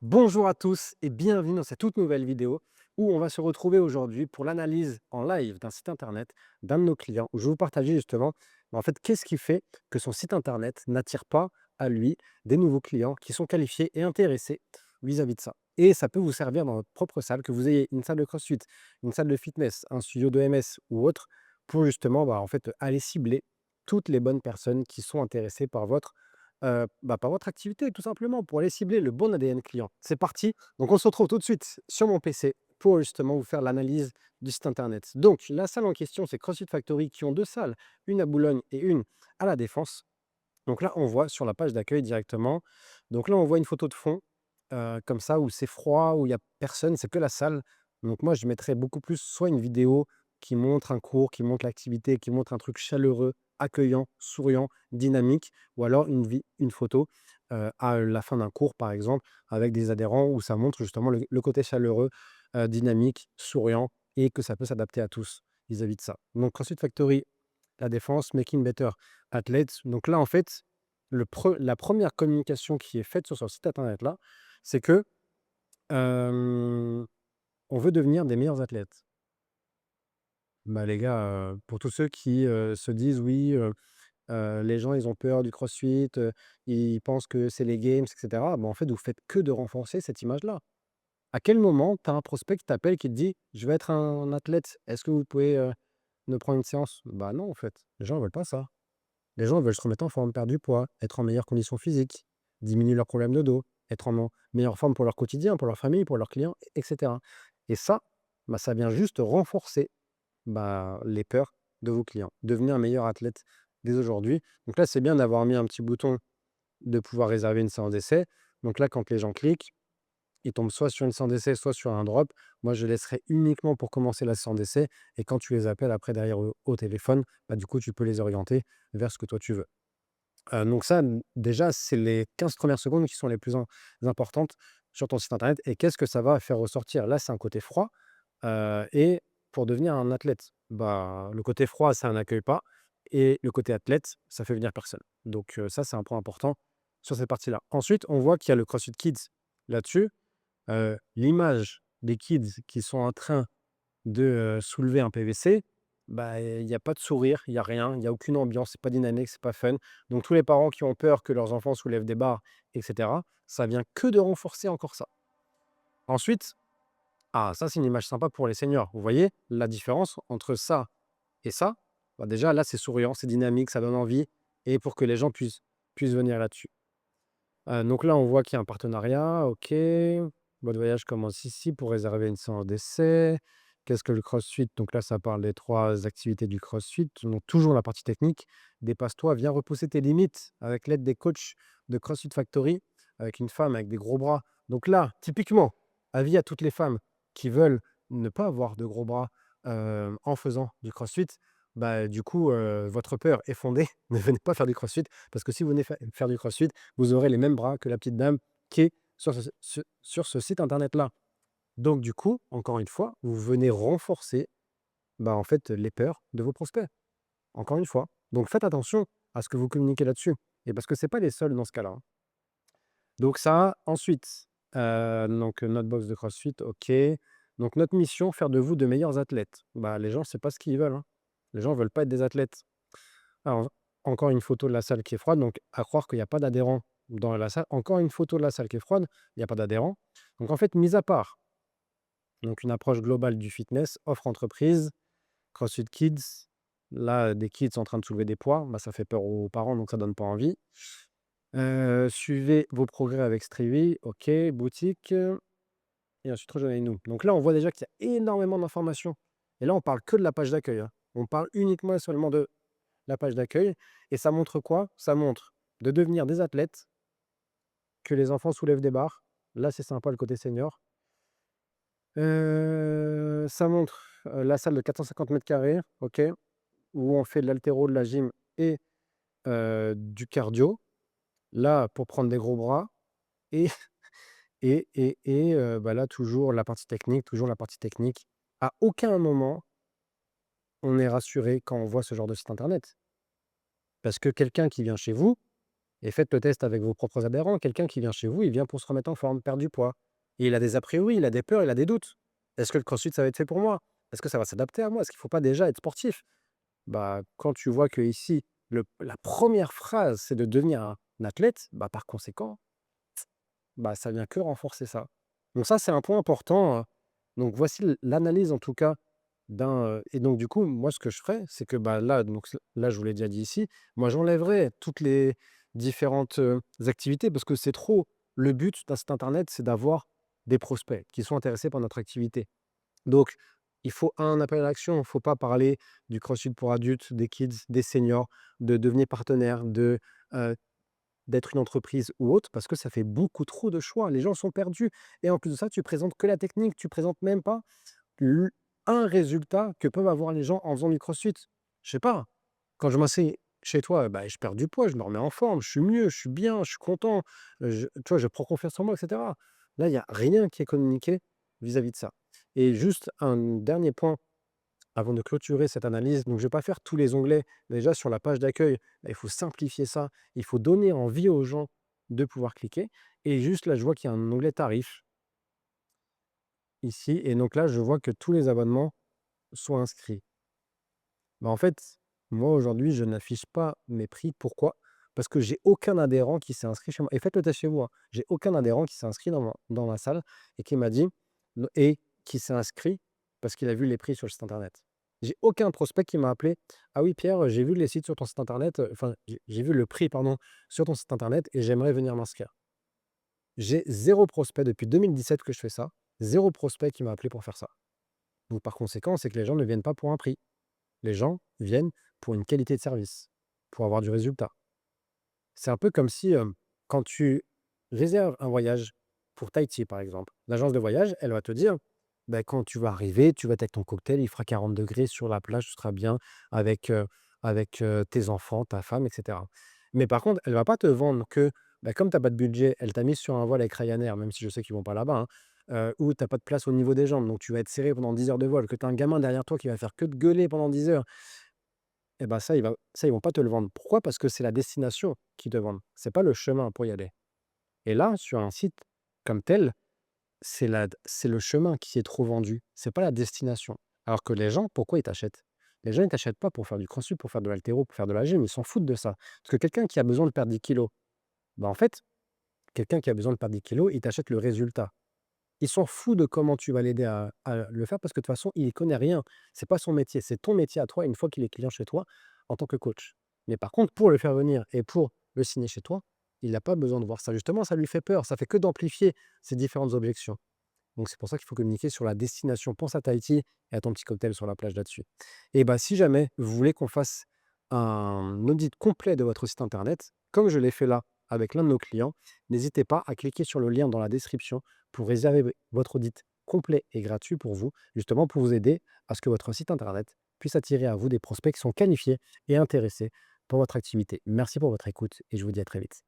Bonjour à tous et bienvenue dans cette toute nouvelle vidéo où on va se retrouver aujourd'hui pour l'analyse en live d'un site internet d'un de nos clients où je vais vous partager justement en fait qu'est-ce qui fait que son site internet n'attire pas à lui des nouveaux clients qui sont qualifiés et intéressés vis-à-vis de ça. Et ça peut vous servir dans votre propre salle, que vous ayez une salle de CrossFit, une salle de fitness, un studio de MS ou autre, pour justement en fait, aller cibler toutes les bonnes personnes qui sont intéressées par par votre activité tout simplement, pour aller cibler le bon ADN client. C'est parti, donc on se retrouve tout de suite sur mon PC pour justement vous faire l'analyse du site internet. Donc la salle en question, c'est CrossFit Factory qui ont 2 salles, une à Boulogne et une à La Défense. Donc là, on voit sur la page d'accueil directement. Donc là, on voit une photo de fond, comme ça, où c'est froid, où il y a personne, c'est que la salle. Donc moi, je mettrais beaucoup plus soit une vidéo qui montre un cours, qui montre l'activité, qui montre un truc chaleureux, accueillant, souriant, dynamique, ou alors une photo, à la fin d'un cours, par exemple, avec des adhérents où ça montre justement le côté chaleureux, dynamique, souriant et que ça peut s'adapter à tous vis-à-vis de ça. Donc CrossFit Factory, La Défense, Making Better Athletes. Donc là, en fait, la première communication qui est faite sur ce site internet-là, c'est que, on veut devenir des meilleurs athlètes. Bah, les gars, pour tous ceux qui, se disent: «Oui, les gens, ils ont peur du crossfit, ils pensent que c'est les games et cetera». Bah, en fait, vous faites que de renforcer cette image-là. À quel moment tu as un prospect qui t'appelle, qui te dit: «Je veux être un athlète, est-ce que vous pouvez, me prendre une séance?» Bah, non, en fait, les gens ne veulent pas ça. Les gens veulent se remettre en forme, perdre du poids, être en meilleure condition physique, diminuer leurs problèmes de dos, être en meilleure forme pour leur quotidien, pour leur famille, pour leurs clients, et cetera. Et ça, bah, ça vient juste renforcer, les peurs de vos clients. Devenez un meilleur athlète dès aujourd'hui. Donc là, c'est bien d'avoir mis un petit bouton de pouvoir réserver une séance d'essai. Donc là, quand les gens cliquent, ils tombent soit sur une séance d'essai, soit sur un drop. Moi, je laisserai uniquement pour commencer la séance d'essai. Et quand tu les appelles après derrière au téléphone, bah, du coup, tu peux les orienter vers ce que toi tu veux. Donc ça, déjà, c'est les 15 premières secondes qui sont les plus importantes sur ton site internet. Et qu'est-ce que ça va faire ressortir? Là, c'est un côté froid, et pour devenir un athlète, bah, le côté froid, ça n'accueille pas, et le côté athlète, ça fait venir personne. Donc ça, c'est un point important sur cette partie-là. Ensuite, on voit qu'il y a le CrossFit Kids là-dessus. L'image des kids qui sont en train de, soulever un PVC, bah, il y a pas de sourire, il y a rien, il y a aucune ambiance, c'est pas dynamique, c'est pas fun. Donc tous les parents qui ont peur que leurs enfants soulèvent des barres et cetera, ça vient que de renforcer encore ça. Ensuite, ah ça, c'est une image sympa pour les seniors. Vous voyez la différence entre ça et ça? Bah, déjà là, c'est souriant, c'est dynamique, ça donne envie, et pour que les gens puissent venir là-dessus. Donc là, on voit qu'il y a un partenariat, OK. Votre voyage commence ici pour réserver une séance d'essai. Qu'est-ce que le CrossFit? Donc là, ça parle des 3 activités du CrossFit. Donc toujours la partie technique. Dépasse-toi, viens repousser tes limites avec l'aide des coachs de CrossFit Factory, avec une femme avec des gros bras. Donc là, typiquement, avis à toutes les femmes qui veulent ne pas avoir de gros bras, en faisant du CrossFit. Bah, du coup, votre peur est fondée. Ne venez pas faire du CrossFit, parce que si vous venez faire du CrossFit, vous aurez les mêmes bras que la petite dame qui est sur ce site internet-là. Donc du coup, encore une fois, vous venez renforcer, en fait, les peurs de vos prospects, encore une fois. Donc faites attention à ce que vous communiquez là-dessus, et parce que c'est pas les seuls dans ce cas-là, hein. Donc ça, ensuite, donc notre box de CrossFit, OK. Donc notre mission, faire de vous de meilleurs athlètes. Bah, les gens, c'est pas ce qu'ils veulent, hein. Les gens veulent pas être des athlètes. Alors, encore une photo de la salle qui est froide, donc à croire qu'il y a pas d'adhérents dans la salle. Encore une photo de la salle qui est froide, il y a pas d'adhérents. Donc en fait, mis à part donc une approche globale du fitness, offre entreprise, CrossFit Kids, là, des kids en train de soulever des poids, bah, ça fait peur aux parents, donc ça donne pas envie. Suivez vos progrès avec Strivy, OK, boutique, et ensuite rejoignez-nous. Donc là, on voit déjà qu'il y a énormément d'informations, et là, on parle que de la page d'accueil, hein. On parle uniquement et seulement de la page d'accueil, et ça montre quoi? Ça montre de devenir des athlètes, que les enfants soulèvent des barres. Là, c'est sympa le côté senior. Ça montre, la salle de 450 carrés, OK, où on fait de l'haltéro, de la gym et du cardio. Là, pour prendre des gros bras, et bah, là, toujours la partie technique, toujours la partie technique. À aucun moment, on est rassuré quand on voit ce genre de site internet. Parce que quelqu'un qui vient chez vous, et faites le test avec vos propres adhérents. Quelqu'un qui vient chez vous, il vient pour se remettre en forme, perdre du poids et il a des a priori, il a des peurs, il a des doutes. Est-ce que le crossfit, ça va être fait pour moi? Est-ce que ça va s'adapter à moi? Est-ce qu'il ne faut pas déjà être sportif? Bah, quand tu vois qu'ici, la première phrase, c'est de devenir un athlète, bah, par conséquent, bah, ça vient que renforcer ça. Donc ça, c'est un point important, donc voici l'analyse en tout cas et donc du coup, moi, ce que je ferais, c'est que, bah, là, donc là, je vous l'ai déjà dit ici, moi, j'enlèverais toutes les différentes, activités parce que c'est trop. Le but d'un site internet, c'est d'avoir des prospects qui sont intéressés par notre activité. Donc il faut un appel à l'action. Il ne faut pas parler du CrossFit pour adultes, des kids, des seniors, de devenir partenaire, heu, d'être une entreprise ou autre, parce que ça fait beaucoup trop de choix. Les gens sont perdus et en plus de ça, tu présentes que la technique, tu présentes même pas l un résultat que peuvent avoir les gens en faisant du CrossFit. Je sais pas, quand je m'assieds chez toi, bah, je perds du poids, je me remets en forme, je suis mieux, je suis bien, je suis content, tu vois, je prends confiance en moi et cetera. Là, il y a rien qui est communiqué vis-à-vis de ça et juste un dernier point avant de clôturer cette analyse, donc je ne vais pas faire tous les onglets. Déjà sur la page d'accueil, bah, il faut simplifier ça, il faut donner envie aux gens de pouvoir cliquer et juste là, je vois qu'il y a un onglet tarifs ici et donc là, je vois que tous les abonnements sont inscrits. Bah, en fait, moi aujourd'hui, je n'affiche pas mes prix. Pourquoi? Parce que j'ai aucun adhérent qui s'est inscrit chez moi et faites le test chez vous, hein. J'ai aucun adhérent qui s'est inscrit dans ma salle et qui m'a dit et qui s'est inscrit parce qu'il a vu les prix sur le site internet. J'ai aucun prospect qui m'a appelé: «Ah oui Pierre, j'ai vu les sites sur ton site internet, enfin j'ai vu le prix pardon, sur ton site internet et j'aimerais venir m'inscrire». J'ai zéro prospect depuis 2017 que je fais ça, zéro prospect qui m'a appelé pour faire ça. Donc par conséquent, c'est que les gens ne viennent pas pour un prix. Les gens viennent pour une qualité de service, pour avoir du résultat. C'est un peu comme si, quand tu réserves un voyage pour Tahiti, par exemple, l'agence de voyage, elle va te dire: bah, quand tu vas arriver, tu vas être avec ton cocktail, il fera 40 degrés sur la plage, tu seras bien avec, tes enfants, ta femme et cetera. Mais par contre, elle va pas te vendre que, bah, comme tu as pas de budget, elle t'a mis sur un vol avec Ryanair, même si je sais qu'ils vont pas là-bas, hein, où tu as pas de place au niveau des jambes, donc tu vas être serré pendant 10 heures de vol, que tu as un gamin derrière toi qui va faire que de gueuler pendant 10 heures. Et ben ça, ils vont pas te le vendre. Pourquoi? Parce que c'est la destination qu'ils te vendent. C'est pas le chemin pour y aller. Et là, sur un site comme tel, c'est le chemin qui est trop vendu. C'est pas la destination. Alors que les gens, pourquoi ils t'achètent? Les gens, ils t'achètent pas pour faire du crossfit, pour faire de l'haltéro, pour faire de la gym. Ils s'en foutent de ça. Parce que quelqu'un qui a besoin de perdre 10 kilos, bah, en fait, quelqu'un qui a besoin de perdre 10 kilos, il t'achète le résultat. Il s'en fout de comment tu vas l'aider à le faire parce que de toute façon, il y connaît rien. C'est pas son métier, c'est ton métier à toi une fois qu'il est client chez toi en tant que coach. Mais par contre, pour le faire venir et pour le signer chez toi, il n'a pas besoin de voir ça. Justement, ça lui fait peur, ça fait que d'amplifier ces différentes objections. Donc c'est pour ça qu'il faut communiquer sur la destination. Pense à Tahiti et à ton petit cocktail sur la plage là-dessus. Et bah, si jamais vous voulez qu'on fasse un audit complet de votre site internet, comme je l'ai fait là avec l'un de nos clients, n'hésitez pas à cliquer sur le lien dans la description pour réserver votre audit complet et gratuit pour vous, justement pour vous aider à ce que votre site internet puisse attirer à vous des prospects qui sont qualifiés et intéressés pour votre activité. Merci pour votre écoute et je vous dis à très vite.